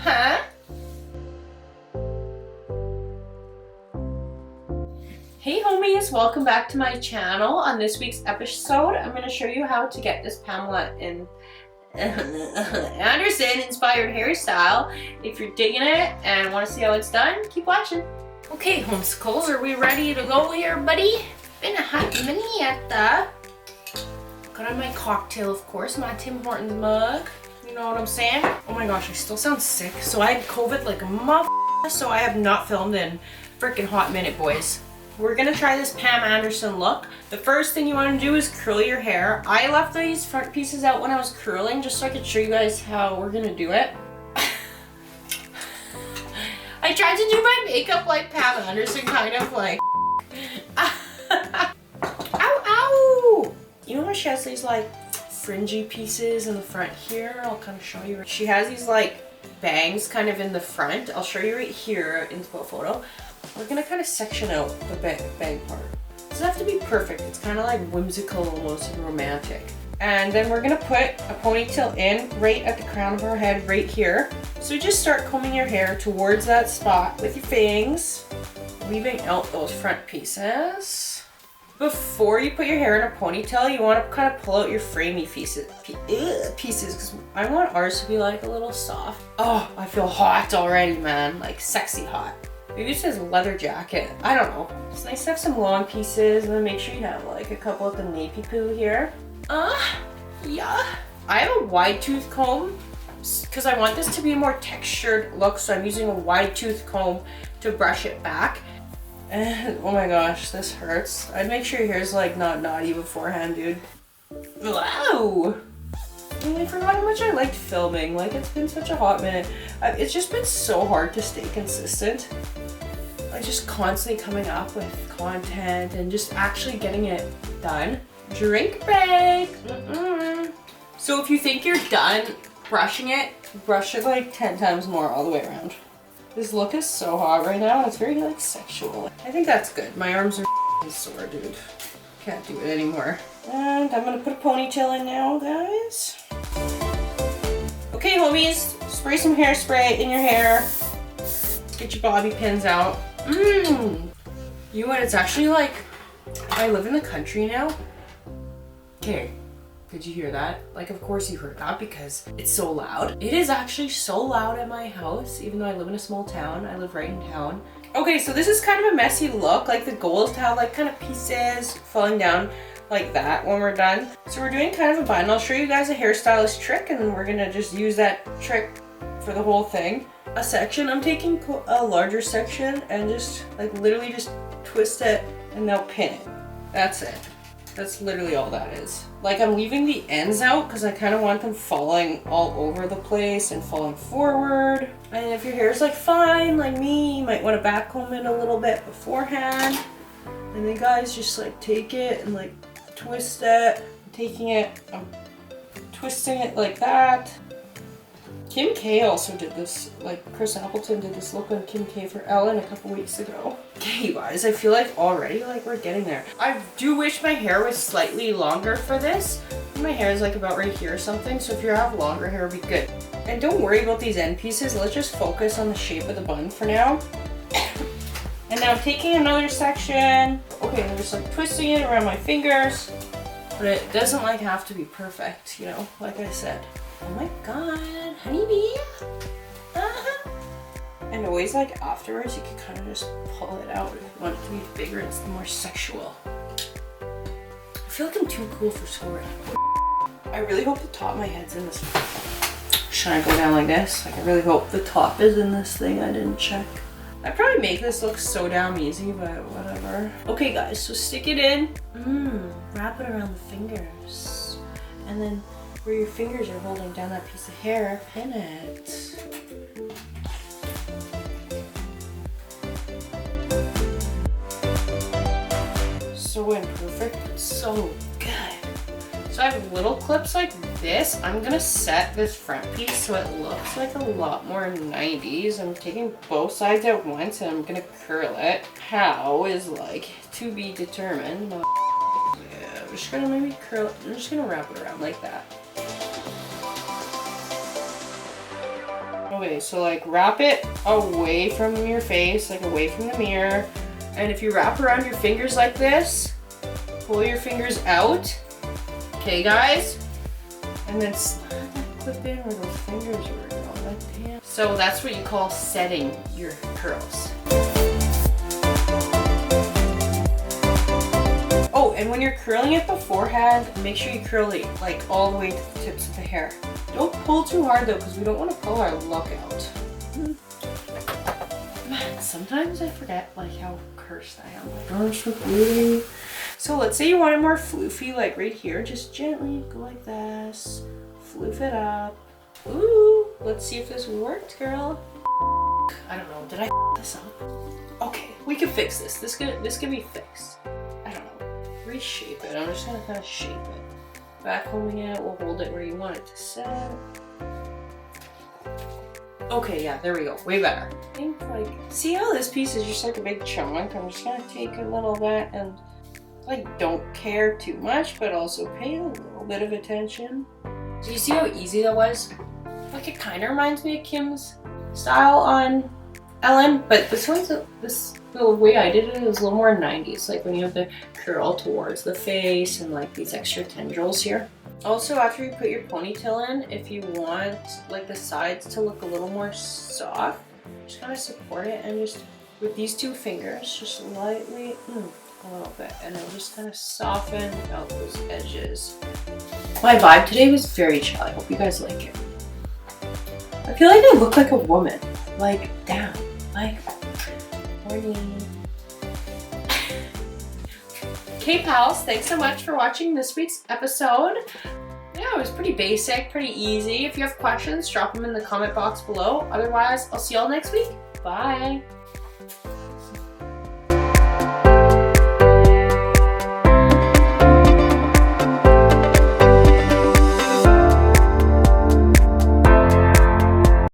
Huh? Hey homies, welcome back to my channel. On this week's episode, I'm going to show you how to get this Pamela Anderson inspired hairstyle. If you're digging it and want to see how it's done, keep watching. Okay, homesicles, are we ready to go here, buddy? Been a hot minute. Got on my cocktail, of course, my Tim Hortons mug. You know what I'm saying? Oh my gosh, I still sound sick. So I had COVID like a motherfucker, so I have not filmed in freaking hot minute, boys. We're gonna try this Pam Anderson look. The first thing you want to do is curl your hair. I left these front pieces out when I was curling just so I could show you guys how we're gonna do it. I tried to do my makeup like Pam Anderson, kind of like. Ow, ow! You know how she has these like fringy pieces in the front here? I'll kind of show you. She has these like bangs kind of in the front. I'll show you right here in the photo. We're gonna kind of section out the bang part. It doesn't have to be perfect. It's kind of like whimsical, almost, and romantic. And then we're gonna put a ponytail in right at the crown of our head right here. So just start combing your hair towards that spot with your fangs, leaving out those front pieces. Before you put your hair in a ponytail, you want to kind of pull out your framey pieces because I want ours to be like a little soft. Oh, I feel hot already, man. Like sexy hot. Maybe it says leather jacket. I don't know. It's nice to have some long pieces, and then make sure you have like a couple at the nappy poo here. Yeah. I have a wide tooth comb because I want this to be a more textured look, so I'm using a wide tooth comb to brush it back. And oh my gosh, this hurts. I'd make sure your hair's like not naughty beforehand, dude. Wow. I forgot how much I liked filming. Like, it's been such a hot minute. It's just been so hard to stay consistent. Like, just constantly coming up with content and just actually getting it done. Drink break. So if you think you're done brushing it, brush it like 10 times more all the way around. This look is so hot right now. It's very like sexual. I think that's good. My arms are sore, dude. Can't do it anymore. And I'm gonna put a ponytail in now, guys. Okay, homies, spray some hairspray in your hair. Get your bobby pins out. You know what? It's actually like, I live in the country now. Okay, did you hear that? Like, of course you heard that because it's so loud. It is actually so loud at my house, even though I live in a small town. I live right in town. Okay, so this is kind of a messy look. Like, the goal is to have like kind of pieces falling down like that when we're done. So we're doing kind of a bun. I'll show you guys a hairstylist trick, and then we're gonna just use that trick for the whole thing. A section, I'm taking a larger section and just like literally just twist it and now pin it. That's it. That's literally all that is. Like, I'm leaving the ends out because I kind of want them falling all over the place and falling forward. And if your hair's like fine, like me, you might want to back comb it a little bit beforehand. And then guys, just like take it and like twist it. I'm taking it, I'm twisting it like that. Kim K also did this, like Chris Appleton did this look on Kim K for Ellen a couple weeks ago. Okay, you guys, I feel like already like we're getting there. I do wish my hair was slightly longer for this. My hair is like about right here or something, so if you have longer hair, it'd be good. And don't worry about these end pieces, let's just focus on the shape of the bun for now. And now I'm taking another section. Okay, I'm just like twisting it around my fingers. But it doesn't like have to be perfect, you know, like I said. Oh my god, honeybee. And always like afterwards, you can kind of just pull it out if you want it to be bigger. It's more sexual. I feel like I'm too cool for school right now. I really hope the top of my head's in this. Should I go down like this? Like, I really hope the top is in this thing. I didn't check. I'd probably make this look so damn easy, but whatever. Okay guys, so stick it in. Wrap it around the fingers. And then where your fingers are holding down that piece of hair, pin it. So imperfect, but so good. So I have little clips like this. I'm gonna set this front piece so it looks like a lot more 90s. I'm taking both sides at once and I'm gonna curl it. How is like to be determined. Yeah, I'm just gonna maybe curl it. I'm just gonna wrap it around like that. Oh Okay, so like wrap it away from your face, like away from the mirror. And if you wrap around your fingers like this, pull your fingers out. Okay, guys? And then slide that clip in where those fingers were. So that's what you call setting your curls. Oh, and when you're curling it beforehand, make sure you curl it like all the way to the tips of the hair. Don't pull too hard though, because we don't want to pull our look out. Man, sometimes I forget like how cursed I am. Like, oh, so pretty. So let's say you want it more floofy, like right here. Just gently go like this. Floof it up. Ooh, let's see if this worked, girl. I don't know. Did I this up? Okay, we can fix this. This can be fixed. I don't know. Reshape it. I'm just gonna kind of shape it. Back holding it. We'll hold it where you want it to sit. Okay, yeah, there we go. Way better. I think like, see how this piece is just like a big chunk? I'm just gonna take a little bit and like don't care too much, but also pay a little bit of attention. Do you see how easy that was? Like it kind of reminds me of Kim's style on Ellen, but this the way I did it was a little more 90s, like when you have the curl towards the face and like these extra tendrils here. Also, after you put your ponytail in, if you want like the sides to look a little more soft, just kind of support it and just with these two fingers, just lightly, a little bit, and it'll just kind of soften out those edges. My vibe today was very chill. I hope you guys like it. I feel like I look like a woman. Like, damn. Like, horny. Okay, pals, thanks so much for watching this week's episode. Yeah, it was pretty basic, pretty easy. If you have questions, drop them in the comment box below. Otherwise, I'll see y'all next week. Bye.